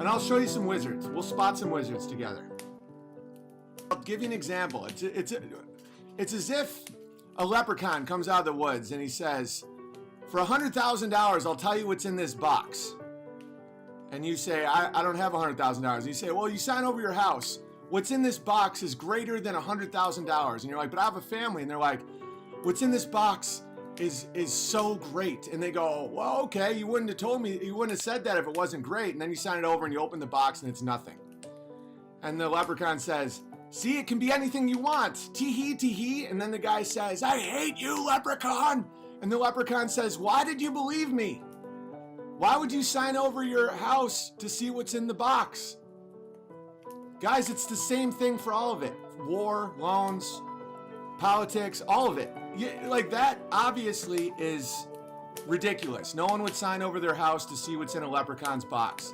and I'll show you some wizards. We'll spot some wizards together. I'll give you an example. It's as if a leprechaun comes out of the woods and he says, for $100,000, I'll tell you what's in this box. And you say, I don't have $100,000. And you say, well, you sign over your house. What's in this box is greater than $100,000. And you're like, but I have a family. And they're like, what's in this box is so great. And they go, well, okay, you wouldn't have told me, you wouldn't have said that if it wasn't great. And then you sign it over and you open the box and it's nothing. And the leprechaun says, see, it can be anything you want. Tee-hee, tee-hee. And then the guy says, I hate you, leprechaun. And the leprechaun says, why did you believe me? Why would you sign over your house to see what's in the box? Guys, it's the same thing for all of it. War, loans, politics, all of it. Like that obviously is ridiculous. No one would sign over their house to see what's in a leprechaun's box.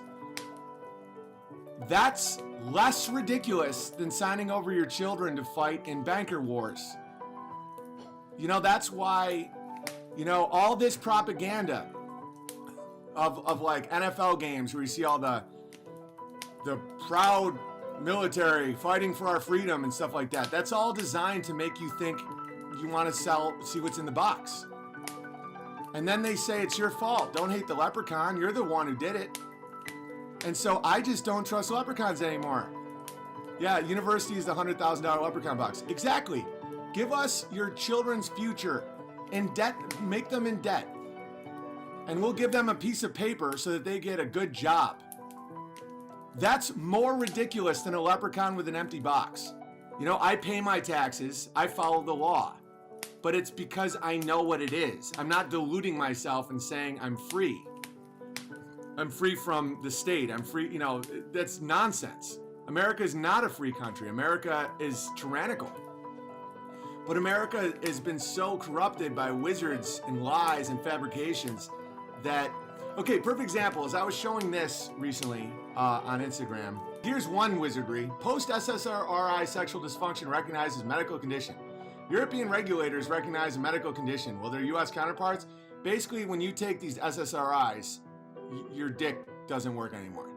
That's less ridiculous than signing over your children to fight in banker wars. That's why, all this propaganda of like NFL games where you see all the proud military fighting for our freedom and stuff like that. That's all designed to make you think you want to see what's in the box. And then they say it's your fault. Don't hate the leprechaun. You're the one who did it. And so I just don't trust leprechauns anymore. Yeah, university is the $100,000 leprechaun box. Exactly. Give us your children's future in debt. Make them in debt. And we'll give them a piece of paper so that they get a good job. That's more ridiculous than a leprechaun with an empty box. I pay my taxes. I follow the law. But it's because I know what it is. I'm not deluding myself and saying I'm free. I'm free from the state. I'm free, that's nonsense. America is not a free country. America is tyrannical. But America has been so corrupted by wizards and lies and fabrications that, okay, perfect example is I was showing this recently on Instagram. Here's one wizardry. Post-SSRI sexual dysfunction recognized as medical condition. European regulators recognize a medical condition. Well, their US counterparts, basically when you take these SSRIs, your dick doesn't work anymore.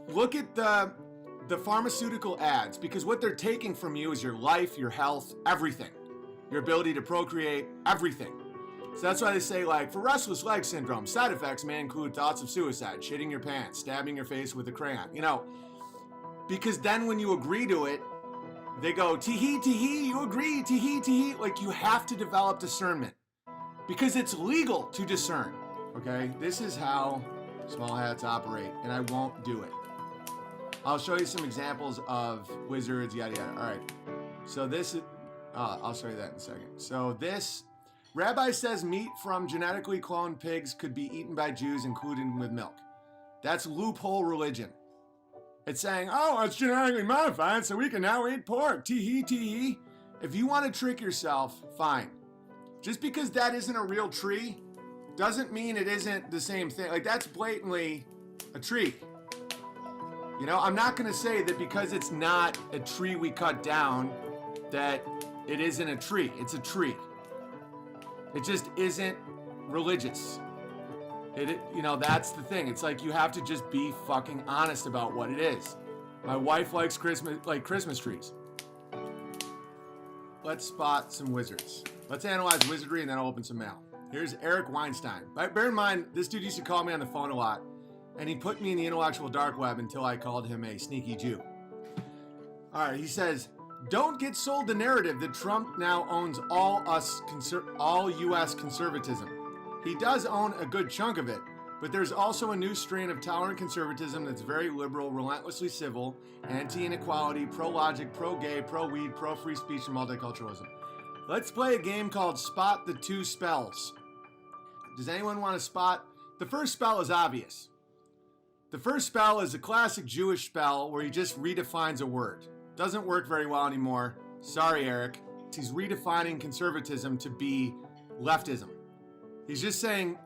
Look at the pharmaceutical ads, because what they're taking from you is your life, your health, everything. Your ability to procreate, everything. So that's why they say, like, for restless leg syndrome, side effects may include thoughts of suicide, shitting your pants, stabbing your face with a crayon. Because then when you agree to it, they go, tee-hee, tee-hee, you agree, tee-hee, tee-hee. Like, you have to develop discernment. Because it's legal to discern. Okay? This is how small hats operate, and I won't do it. I'll show you some examples of wizards, yada, yada. All right. So this is, I'll show you that in a second. So this, Rabbi says meat from genetically cloned pigs could be eaten by Jews, including with milk. That's loophole religion. It's saying, oh, it's genetically modified, so we can now eat pork. Tee-hee, tee-hee. If you want to trick yourself, fine. Just because that isn't a real tree doesn't mean it isn't the same thing. Like, that's blatantly a tree. I'm not going to say that because it's not a tree we cut down that it isn't a tree. It's a tree. It just isn't religious. That's the thing. It's like you have to just be fucking honest about what it is. My wife likes Christmas trees. Let's spot some wizards. Let's analyze wizardry and then I'll open some mail. Here's Eric Weinstein. Bear in mind, this dude used to call me on the phone a lot, and he put me in the intellectual dark web until I called him a sneaky Jew. All right, he says, don't get sold the narrative that Trump now owns all U.S. conservatism. He does own a good chunk of it, but there's also a new strain of tolerant conservatism that's very liberal, relentlessly civil, anti-inequality, pro-logic, pro-gay, pro-weed, pro-free speech, and multiculturalism. Let's play a game called Spot the Two Spells. Does anyone want to spot? The first spell is obvious. The first spell is a classic Jewish spell where he just redefines a word. Doesn't work very well anymore. Sorry, Eric. He's redefining conservatism to be leftism. He's just saying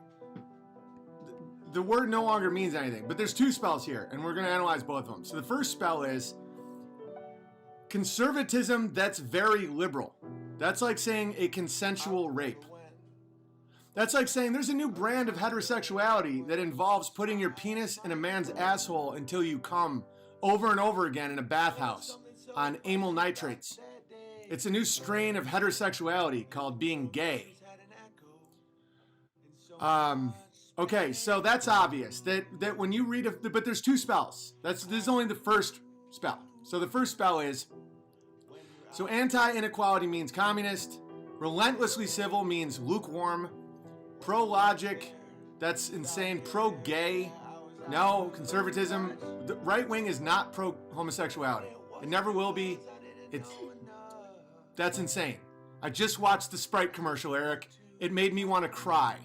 the word no longer means anything. But there's two spells here, and we're going to analyze both of them. So the first spell is conservatism that's very liberal. That's like saying a consensual rape. That's like saying there's a new brand of heterosexuality that involves putting your penis in a man's asshole until you come over and over again in a bathhouse on amyl nitrates. It's a new strain of heterosexuality called being gay. Okay, so that's obvious that when you read but there's two spells. This is only the first spell. So the first spell is, so anti-inequality means communist, relentlessly civil means lukewarm, pro-logic, that's insane, pro-gay, no, conservatism. The right wing is not pro-homosexuality. It never will be. That's insane. I just watched the Sprite commercial, Eric. It made me want to cry.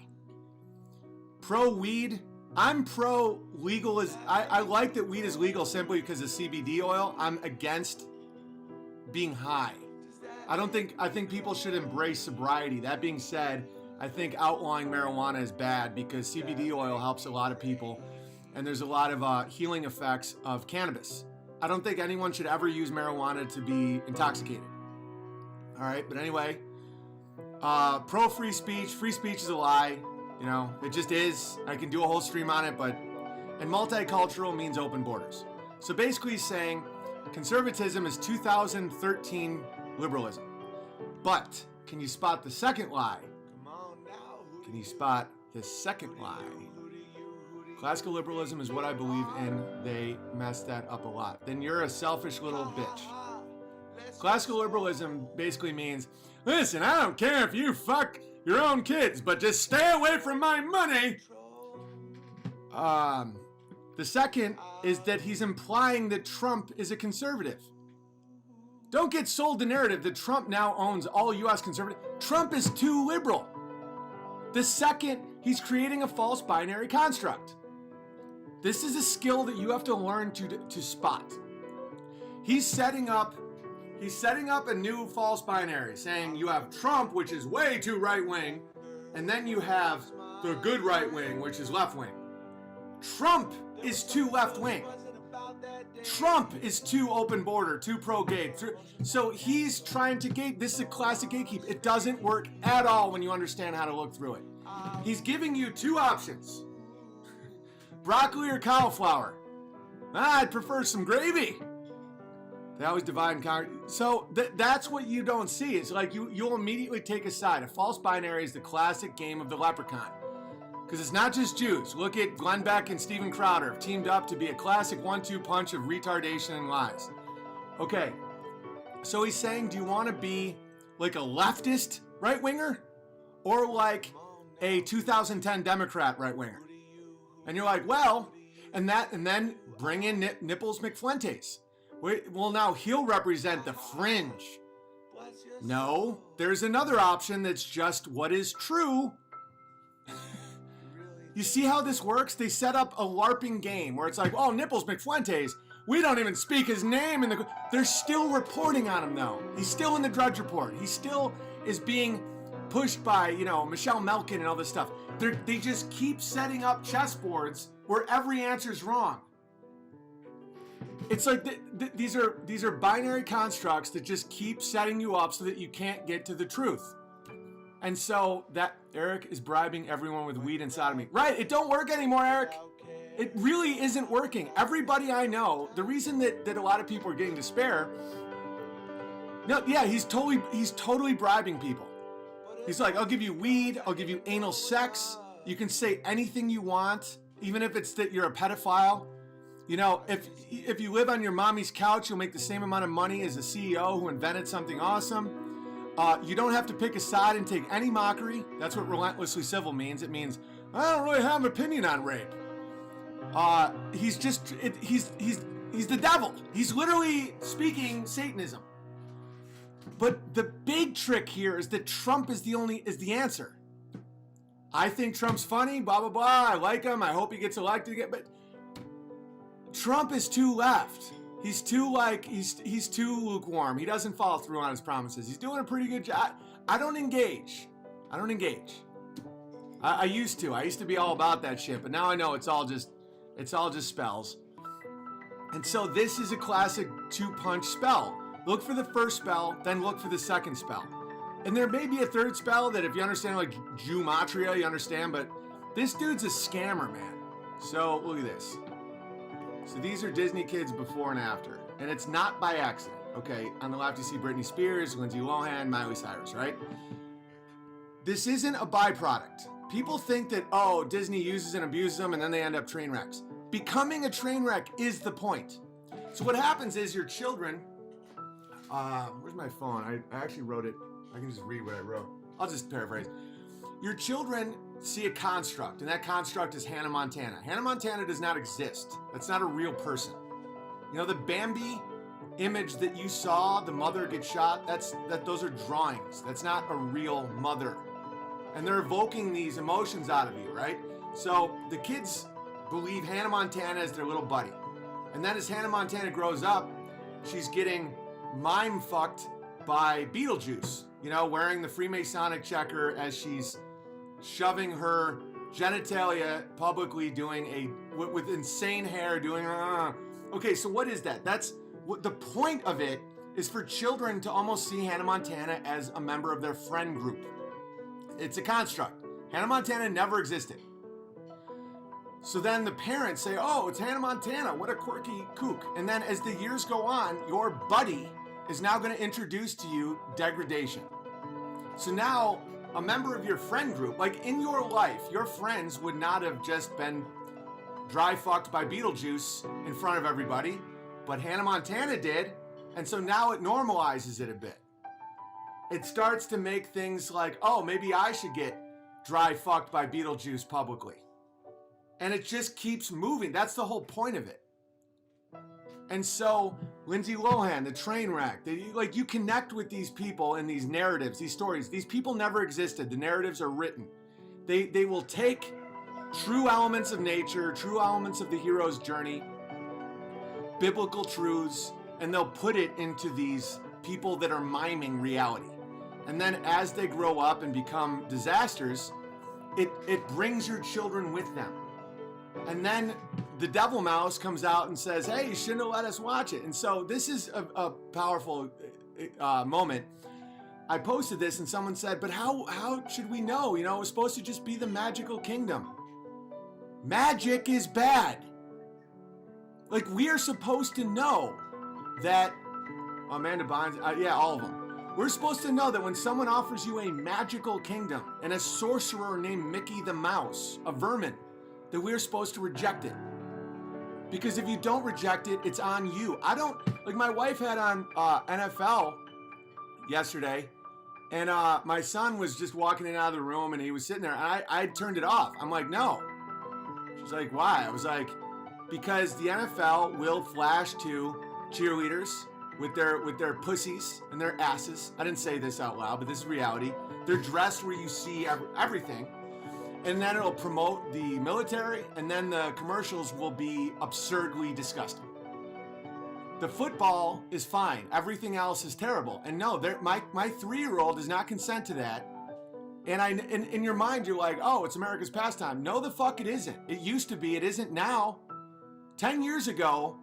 Pro-weed, I'm pro-legal. I like that weed is legal simply because of CBD oil. I'm against being high. I think people should embrace sobriety. That being said, I think outlawing marijuana is bad because CBD oil helps a lot of people, and there's a lot of healing effects of cannabis. I don't think anyone should ever use marijuana to be intoxicated. All right, but anyway, pro-free speech. Free speech is a lie. You know, it just is. I can do a whole stream on it, and multicultural means open borders. So basically he's saying conservatism is 2013 liberalism. But can you spot the second lie? Can you spot the second lie? Classical liberalism is what I believe in. They mess that up a lot. Then you're a selfish little bitch. Classical liberalism basically means, listen, I don't care if you fuck your own kids, but just stay away from my money. The second is that he's implying that Trump is a conservative. Don't get sold the narrative that Trump now owns all U.S. conservative. Trump is too liberal. The second, he's creating a false binary construct. This is a skill that you have to learn to spot. He's setting up a new false binary, saying you have Trump, which is way too right-wing, and then you have the good right-wing, which is left-wing. Trump is too left-wing. Trump is too open border, too pro-gay. So he's trying to gate. This is a classic gatekeep. It doesn't work at all when you understand how to look through it. He's giving you two options. Broccoli or cauliflower. I'd prefer some gravy. They always divide and conquer. So that's what you don't see. It's like you'll immediately take a side. A false binary is the classic game of the leprechaun. Because it's not just Jews. Look at Glenn Beck and Steven Crowder have teamed up to be a classic 1-2 punch of retardation and lies. Okay, so he's saying, do you want to be like a leftist right-winger? Or like a 2010 Democrat right-winger? And you're like, well, and then bring in Nipples McFlintes. Well, now he'll represent the fringe. No, there's another option that's just what is true. You see how this works? They set up a LARPing game where it's like, oh, Nipples McFlintes, we don't even speak his name. They're still reporting on him, though. He's still in the Drudge Report. He still is being pushed by, Michelle Malkin and all this stuff. They just keep setting up chessboards where every answer is wrong. It's like these are binary constructs that just keep setting you up so that you can't get to the truth. And so that Eric is bribing everyone with weed and sodomy. Right, it don't work anymore, Eric. It really isn't working. Everybody I know, the reason that a lot of people are getting despair, no, yeah, he's totally bribing people. He's like, I'll give you weed, I'll give you anal sex, you can say anything you want, even if it's that you're a pedophile. If you live on your mommy's couch, you'll make the same amount of money as a CEO who invented something awesome. You don't have to pick a side and take any mockery. That's what relentlessly civil means. It means, I don't really have an opinion on rape. He's the devil. He's literally speaking Satanism. But the big trick here is that Trump is the answer. I think Trump's funny, blah, blah, blah. I like him. I hope he gets elected again. But Trump is too left. He's too lukewarm. He doesn't follow through on his promises. He's doing a pretty good job. I don't engage. I used to be all about that shit, but now I know it's all just spells. And so this is a classic 2-punch spell. Look for the first spell, then look for the second spell. And there may be a third spell that if you understand like gematria, you understand, but this dude's a scammer, man. So look at this. So these are Disney kids before and after. And it's not by accident, okay? On the left, you see Britney Spears, Lindsay Lohan, Miley Cyrus, right? This isn't a byproduct. People think that, oh, Disney uses and abuses them and then they end up train wrecks. Becoming a train wreck is the point. So what happens is your children, where's my phone? I actually wrote it. I can just read what I wrote. I'll just paraphrase. Your children see a construct, and that construct is Hannah Montana. Hannah Montana does not exist. That's not a real person. You know, the Bambi image that you saw, the mother get shot, those are drawings. That's not a real mother. And they're evoking these emotions out of you, right? So the kids believe Hannah Montana is their little buddy. And then as Hannah Montana grows up, she's getting mime fucked by Beetlejuice, you know, wearing the Freemasonic checker as she's shoving her genitalia publicly, doing with insane hair, doing Okay, so what is that? That's what the point of it is, for children to almost see Hannah Montana as a member of their friend group. It's a construct. Hannah Montana never existed. So then the parents say, oh, it's Hannah Montana, what a quirky kook. And then as the years go on, your buddy is now going to introduce to you degradation. So now a member of your friend group, like in your life, your friends would not have just been dry fucked by Beetlejuice in front of everybody, but Hannah Montana did. And so now it normalizes it a bit. It starts to make things like, oh, maybe I should get dry fucked by Beetlejuice publicly. And it just keeps moving. That's the whole point of it. And so Lindsay Lohan, the train wreck, you connect with these people and these narratives, these stories. These people never existed. The narratives are written. They will take true elements of nature, true elements of the hero's journey, biblical truths, and they'll put it into these people that are miming reality. And then as they grow up and become disasters, it brings your children with them. And then the devil mouse comes out and says, hey, you shouldn't have let us watch it. And so this is a powerful moment. I posted this and someone said, but how should we know? You know, it was supposed to just be the magical kingdom. Magic is bad. Like, we are supposed to know that Amanda Bynes, yeah, all of them. We're supposed to know that when someone offers you a magical kingdom and a sorcerer named Mickey the Mouse, a vermin, that we're supposed to reject it. Because if you don't reject it, it's on you. My wife had on NFL yesterday, and my son was just walking in and out of the room, and he was sitting there, and I turned it off. I'm like, no. She's like, why? I was like, because the NFL will flash to cheerleaders with their pussies and their asses. I didn't say this out loud, but this is reality. They're dressed where you see everything. And then it'll promote the military, and then the commercials will be absurdly disgusting. The football is fine. Everything else is terrible. And no, my 3-year-old does not consent to that. And in your mind, you're like, oh, it's America's pastime. No, the fuck it isn't. It used to be. It isn't now. 10 years ago,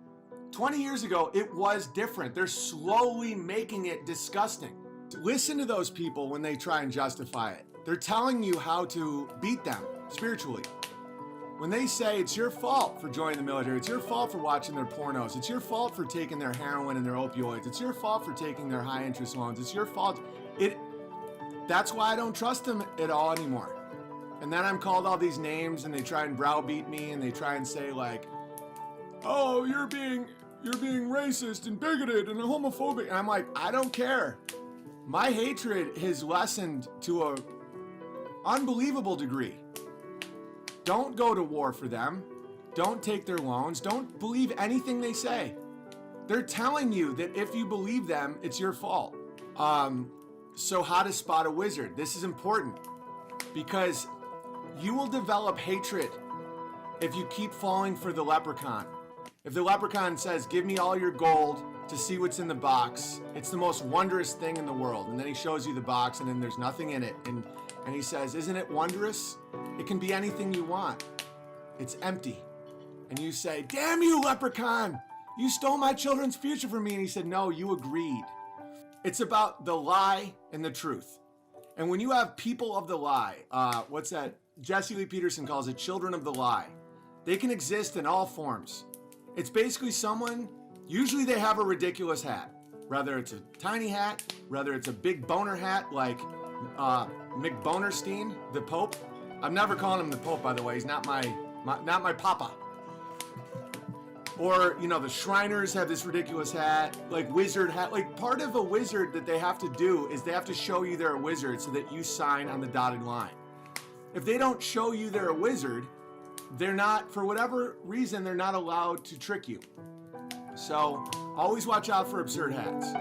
20 years ago, it was different. They're slowly making it disgusting. Listen to those people when they try and justify it. They're telling you how to beat them spiritually. When they say it's your fault for joining the military, it's your fault for watching their pornos, it's your fault for taking their heroin and their opioids, it's your fault for taking their high interest loans, it's your fault. That's why I don't trust them at all anymore. And then I'm called all these names and they try and browbeat me and they try and say like, oh, you're being racist and bigoted and homophobic. And I'm like, I don't care. My hatred has lessened to a unbelievable degree. Don't go to war for them. Don't take their loans. Don't believe anything they say. They're telling you that if you believe them, it's your fault. So how to spot a wizard. This is important because you will develop hatred if you keep falling for the leprechaun. If the leprechaun says, give me all your gold to see what's in the box, it's the most wondrous thing in the world. And then he shows you the box and then there's nothing in it. And he says, isn't it wondrous? It can be anything you want. It's empty. And you say, damn you, leprechaun! You stole my children's future from me. And he said, no, you agreed. It's about the lie and the truth. And when you have people of the lie, what's that? Jesse Lee Peterson calls it children of the lie. They can exist in all forms. It's basically someone, usually they have a ridiculous hat. Whether it's a tiny hat, whether it's a big boner hat like Mick Bonerstein, the Pope. I'm never calling him the Pope, by the way. He's not my papa. Or, you know, the Shriners have this ridiculous hat, like wizard hat. Like, part of a wizard that they have to do is they have to show you they're a wizard so that you sign on the dotted line. If they don't show you they're a wizard, they're not, for whatever reason, they're not allowed to trick you. So, always watch out for absurd hats.